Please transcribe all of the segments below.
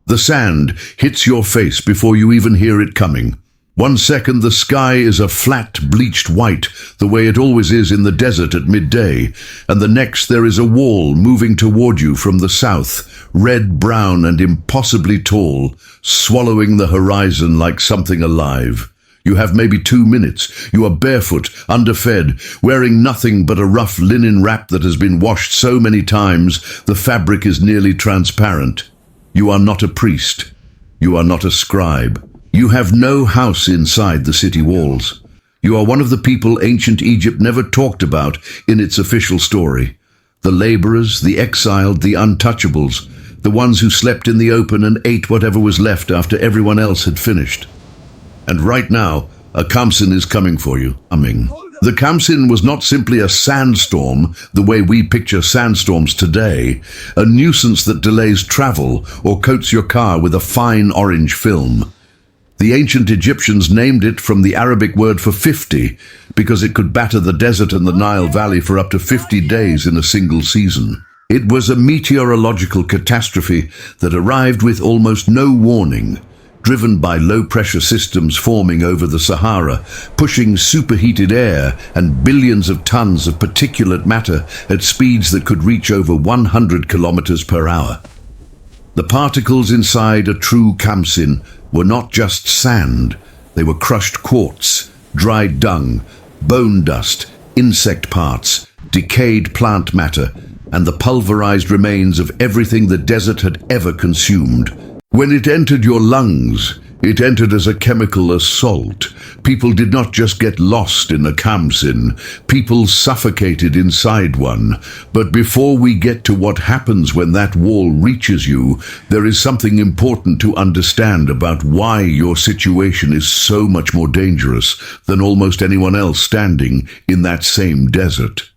The sand hits your face before you even hear it coming. 1 second the sky is a flat, bleached white, the way it always is in the desert at midday, and the next there is a wall moving toward you from the south, red, brown, and impossibly tall, swallowing the horizon like something alive. You have maybe 2 minutes. You are barefoot, underfed, wearing nothing but a rough linen wrap that has been washed so many times the fabric is nearly transparent. You are not a priest. You are not a scribe. You have no house inside the city walls. You are one of the people ancient Egypt never talked about in its official story. The laborers, the exiled, the untouchables, the ones who slept in the open and ate whatever was left after everyone else had finished. And right now, a Khamsin is coming for you, humming. The Khamsin was not simply a sandstorm, the way we picture sandstorms today, a nuisance that delays travel or coats your car with a fine orange film. The ancient Egyptians named it from the Arabic word for 50, because it could batter the desert and the Nile Valley for up to 50 days in a single season. It was a meteorological catastrophe that arrived with almost no warning, driven by low-pressure systems forming over the Sahara, pushing superheated air and billions of tons of particulate matter at speeds that could reach over 100 kilometers per hour. The particles inside a true Khamsin were not just sand. They were crushed quartz, dried dung, bone dust, insect parts, decayed plant matter, and the pulverized remains of everything the desert had ever consumed. When it entered your lungs, it entered as a chemical assault. People did not just get lost in a Khamsin, people suffocated inside one. But before we get to what happens when that wall reaches you, there is something important to understand about why your situation is so much more dangerous than almost anyone else standing in that same desert.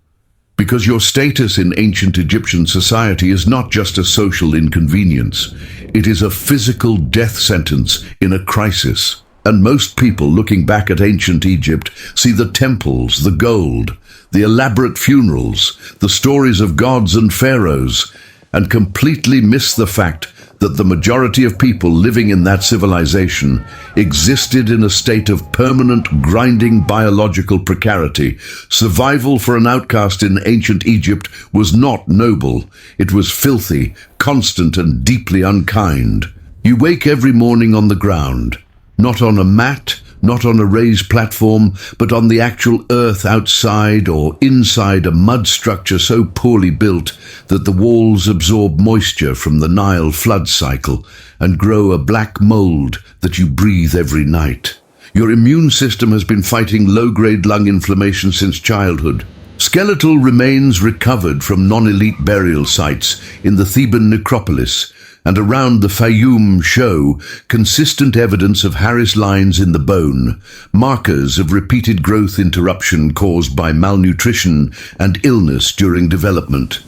Because your status in ancient Egyptian society is not just a social inconvenience. It is a physical death sentence in a crisis. And most people looking back at ancient Egypt see the temples, the gold, the elaborate funerals, the stories of gods and pharaohs, and completely miss the fact that the majority of people living in that civilization existed in a state of permanent, grinding biological precarity. Survival for an outcast in ancient Egypt was not noble. It was filthy, constant, and deeply unkind. You wake every morning on the ground, not on a mat, not on a raised platform, but on the actual earth outside or inside a mud structure so poorly built that the walls absorb moisture from the Nile flood cycle and grow a black mold that you breathe every night. Your immune system has been fighting low-grade lung inflammation since childhood. Skeletal remains recovered from non-elite burial sites in the Theban necropolis and around the Fayum show consistent evidence of Harris lines in the bone, markers of repeated growth interruption caused by malnutrition and illness during development.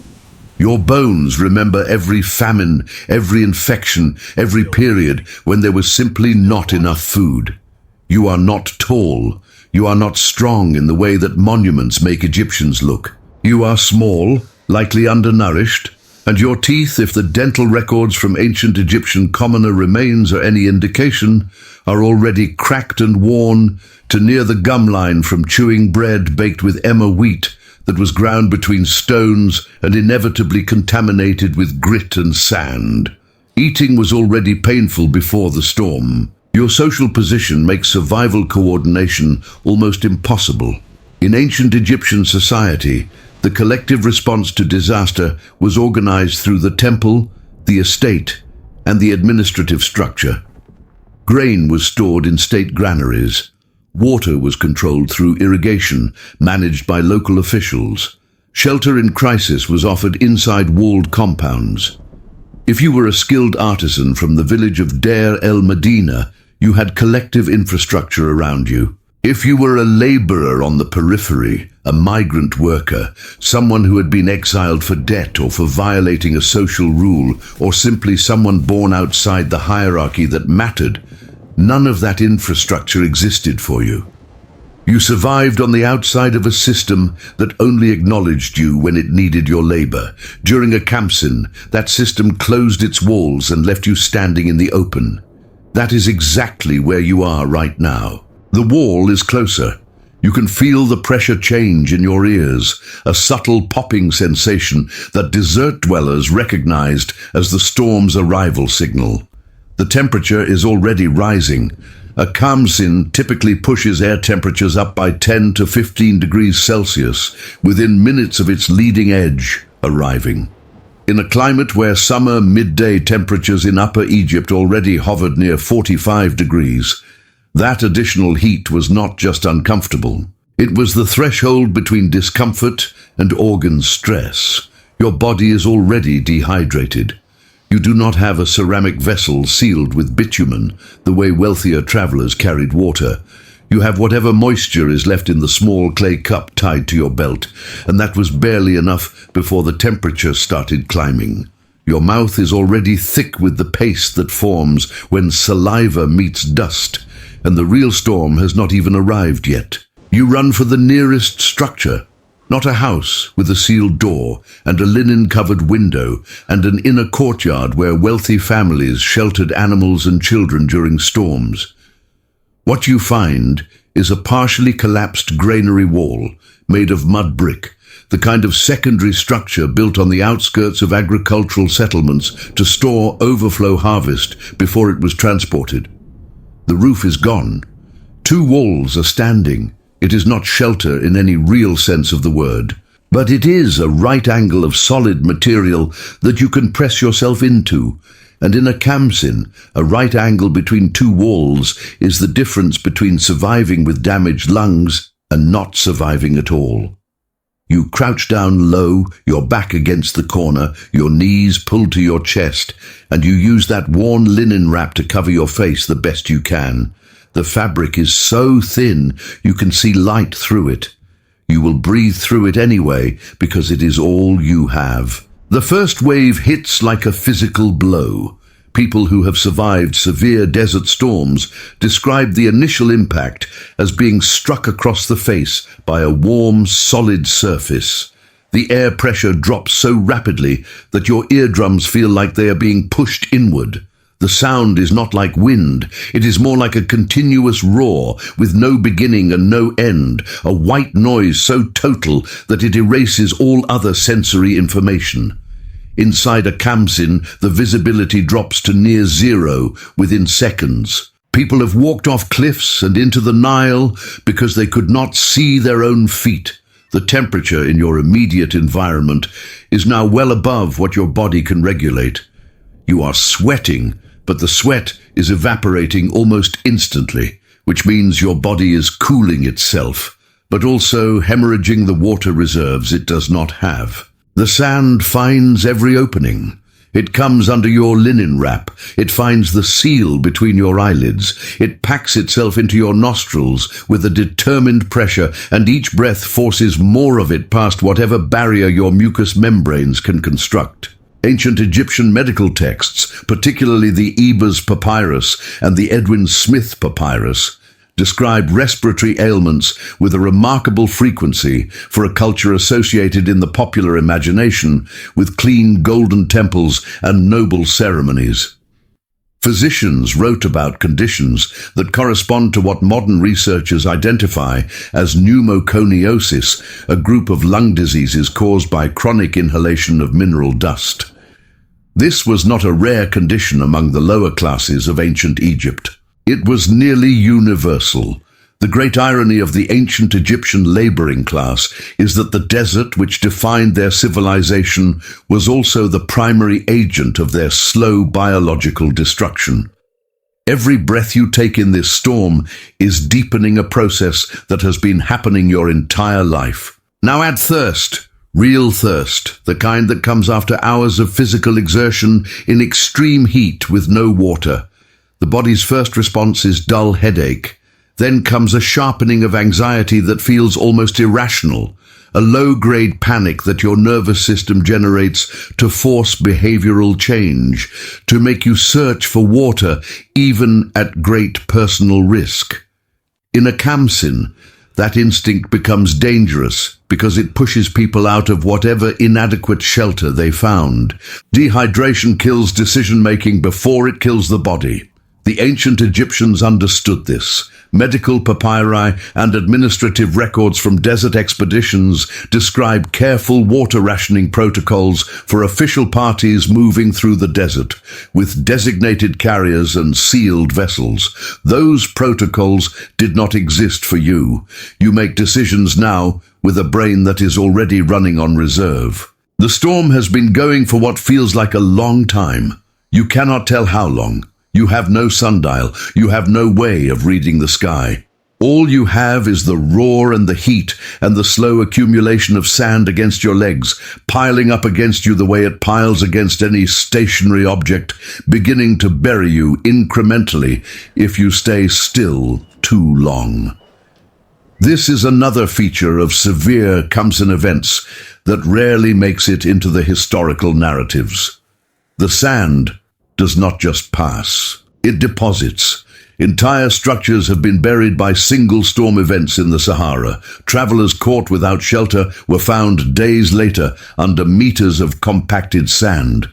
Your bones remember every famine, every infection, every period when there was simply not enough food. You are not tall. You are not strong in the way that monuments make Egyptians look. You are small, likely undernourished, and your teeth, if the dental records from ancient Egyptian commoner remains are any indication, are already cracked and worn to near the gum line from chewing bread baked with emmer wheat that was ground between stones and inevitably contaminated with grit and sand. Eating was already painful before the storm. Your social position makes survival coordination almost impossible. In ancient Egyptian society, the collective response to disaster was organized through the temple, the estate, and the administrative structure. Grain was stored in state granaries. Water was controlled through irrigation, managed by local officials. Shelter in crisis was offered inside walled compounds. If you were a skilled artisan from the village of Deir el-Medina, you had collective infrastructure around you. If you were a laborer on the periphery, a migrant worker, someone who had been exiled for debt or for violating a social rule, or simply someone born outside the hierarchy that mattered, none of that infrastructure existed for you. You survived on the outside of a system that only acknowledged you when it needed your labor. During a Khamsin, that system closed its walls and left you standing in the open. That is exactly where you are right now. The wall is closer. You can feel the pressure change in your ears, a subtle popping sensation that desert dwellers recognized as the storm's arrival signal. The temperature is already rising. A Khamsin typically pushes air temperatures up by 10 to 15 degrees Celsius within minutes of its leading edge arriving. In a climate where summer midday temperatures in Upper Egypt already hovered near 45 degrees, that additional heat was not just uncomfortable. It was the threshold between discomfort and organ stress. Your body is already dehydrated. You do not have a ceramic vessel sealed with bitumen, the way wealthier travelers carried water. You have whatever moisture is left in the small clay cup tied to your belt, and that was barely enough before the temperature started climbing. Your mouth is already thick with the paste that forms when saliva meets dust, and the real storm has not even arrived yet. You run for the nearest structure. Not a house with a sealed door and a linen-covered window and an inner courtyard where wealthy families sheltered animals and children during storms. What you find is a partially collapsed granary wall made of mud brick, the kind of secondary structure built on the outskirts of agricultural settlements to store overflow harvest before it was transported. The roof is gone. 2 walls are standing. It is not shelter in any real sense of the word, but it is a right angle of solid material that you can press yourself into, and in a Khamsin, a right angle between 2 walls is the difference between surviving with damaged lungs and not surviving at all. You crouch down low, your back against the corner, your knees pulled to your chest, and you use that worn linen wrap to cover your face the best you can. The fabric is so thin you can see light through it. You will breathe through it anyway because it is all you have. The first wave hits like a physical blow. People who have survived severe desert storms describe the initial impact as being struck across the face by a warm, solid surface. The air pressure drops so rapidly that your eardrums feel like they are being pushed inward. The sound is not like wind. It is more like a continuous roar with no beginning and no end, a white noise so total that it erases all other sensory information. Inside a Khamsin, the visibility drops to near zero within seconds. People have walked off cliffs and into the Nile because they could not see their own feet. The temperature in your immediate environment is now well above what your body can regulate. You are sweating, but the sweat is evaporating almost instantly, which means your body is cooling itself, but also hemorrhaging the water reserves it does not have. The sand finds every opening. It comes under your linen wrap. It finds the seal between your eyelids. It packs itself into your nostrils with a determined pressure, and each breath forces more of it past whatever barrier your mucous membranes can construct. Ancient Egyptian medical texts, particularly the Ebers Papyrus and the Edwin Smith Papyrus, describe respiratory ailments with a remarkable frequency for a culture associated in the popular imagination with clean golden temples and noble ceremonies. Physicians wrote about conditions that correspond to what modern researchers identify as pneumoconiosis, a group of lung diseases caused by chronic inhalation of mineral dust. This was not a rare condition among the lower classes of ancient Egypt. It was nearly universal. The great irony of the ancient Egyptian laboring class is that the desert which defined their civilization was also the primary agent of their slow biological destruction. Every breath you take in this storm is deepening a process that has been happening your entire life. Now add thirst, real thirst, the kind that comes after hours of physical exertion in extreme heat with no water. The body's first response is dull headache. Then comes a sharpening of anxiety that feels almost irrational, a low-grade panic that your nervous system generates to force behavioral change, to make you search for water even at great personal risk. In a Khamsin, that instinct becomes dangerous because it pushes people out of whatever inadequate shelter they found. Dehydration kills decision-making before it kills the body. The ancient Egyptians understood this. Medical papyri and administrative records from desert expeditions describe careful water rationing protocols for official parties moving through the desert, with designated carriers and sealed vessels. Those protocols did not exist for you. You make decisions now with a brain that is already running on reserve. The storm has been going for what feels like a long time. You cannot tell how long. You have no sundial. You have no way of reading the sky. All you have is the roar and the heat and the slow accumulation of sand against your legs, piling up against you the way it piles against any stationary object, beginning to bury you incrementally if you stay still too long. This is another feature of severe Khamsin events that rarely makes it into the historical narratives. The sand does not just pass. It deposits. Entire structures have been buried by single storm events in the Sahara. Travelers caught without shelter were found days later under meters of compacted sand.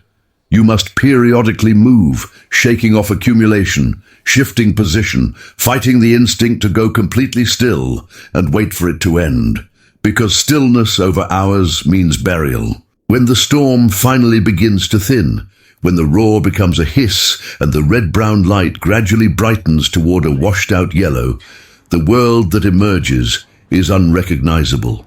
You must periodically move, shaking off accumulation, shifting position, fighting the instinct to go completely still and wait for it to end, because stillness over hours means burial. When the storm finally begins to thin, when the roar becomes a hiss and the red-brown light gradually brightens toward a washed-out yellow, the world that emerges is unrecognizable.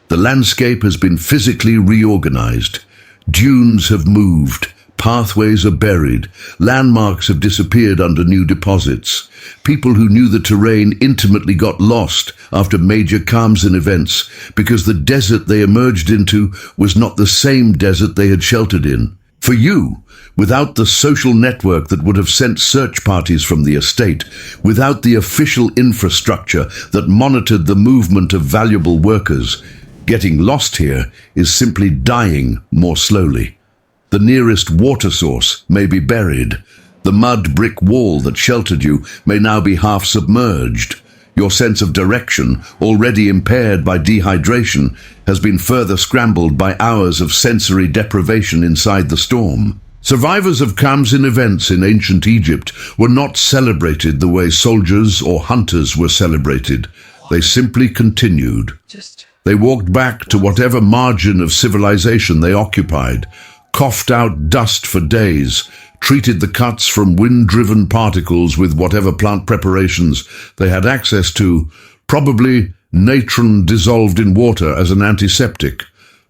The landscape has been physically reorganized. Dunes have moved, pathways are buried, landmarks have disappeared under new deposits. People who knew the terrain intimately got lost after major Khamsin events because the desert they emerged into was not the same desert they had sheltered in. For you, without the social network that would have sent search parties from the estate, without the official infrastructure that monitored the movement of valuable workers, getting lost here is simply dying more slowly. The nearest water source may be buried. The mud brick wall that sheltered you may now be half submerged. Your sense of direction, already impaired by dehydration, has been further scrambled by hours of sensory deprivation inside the storm. Survivors of Khamsin events in ancient Egypt were not celebrated the way soldiers or hunters were celebrated. They simply continued. They walked back to whatever margin of civilization they occupied, coughed out dust for days, treated the cuts from wind-driven particles with whatever plant preparations they had access to, probably natron dissolved in water as an antiseptic,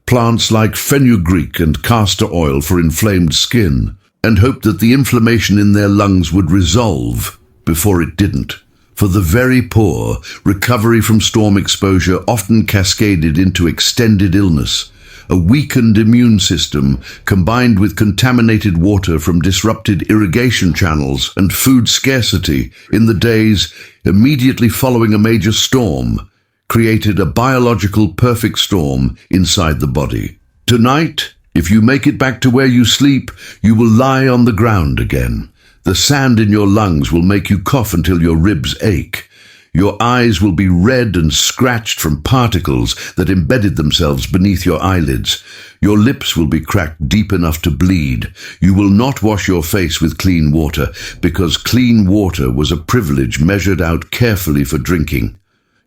plants like fenugreek and castor oil for inflamed skin, and hoped that the inflammation in their lungs would resolve before it didn't. For the very poor, recovery from storm exposure often cascaded into extended illness. A weakened immune system, combined with contaminated water from disrupted irrigation channels and food scarcity in the days immediately following a major storm, created a biological perfect storm inside the body. Tonight, if you make it back to where you sleep, you will lie on the ground again. The sand in your lungs will make you cough until your ribs ache. Your eyes will be red and scratched from particles that embedded themselves beneath your eyelids. Your lips will be cracked deep enough to bleed. You will not wash your face with clean water, because clean water was a privilege measured out carefully for drinking.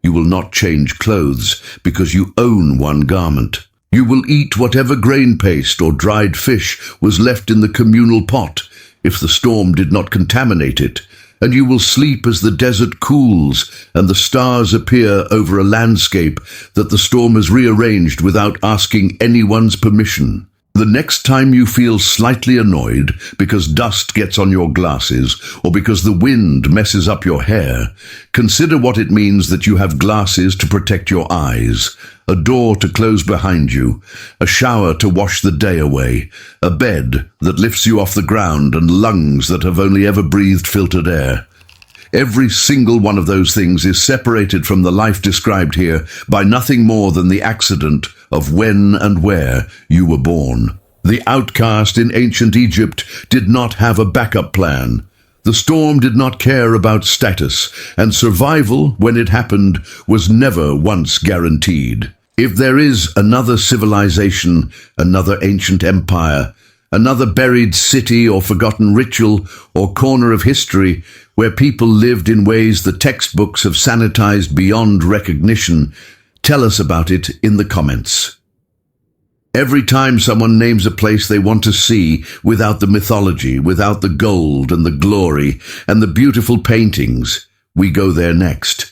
You will not change clothes, because you own one garment. You will eat whatever grain paste or dried fish was left in the communal pot, if the storm did not contaminate it. And you will sleep as the desert cools and the stars appear over a landscape that the storm has rearranged without asking anyone's permission. The next time you feel slightly annoyed because dust gets on your glasses or because the wind messes up your hair, consider what it means that you have glasses to protect your eyes, a door to close behind you, a shower to wash the day away, a bed that lifts you off the ground, and lungs that have only ever breathed filtered air. Every single one of those things is separated from the life described here by nothing more than the accident of when and where you were born. The outcast in ancient Egypt did not have a backup plan. The storm did not care about status, and survival, when it happened, was never once guaranteed. If there is another civilization, another ancient empire, another buried city or forgotten ritual or corner of history where people lived in ways the textbooks have sanitized beyond recognition, tell us about it in the comments. Every time someone names a place they want to see without the mythology, without the gold and the glory and the beautiful paintings, we go there next.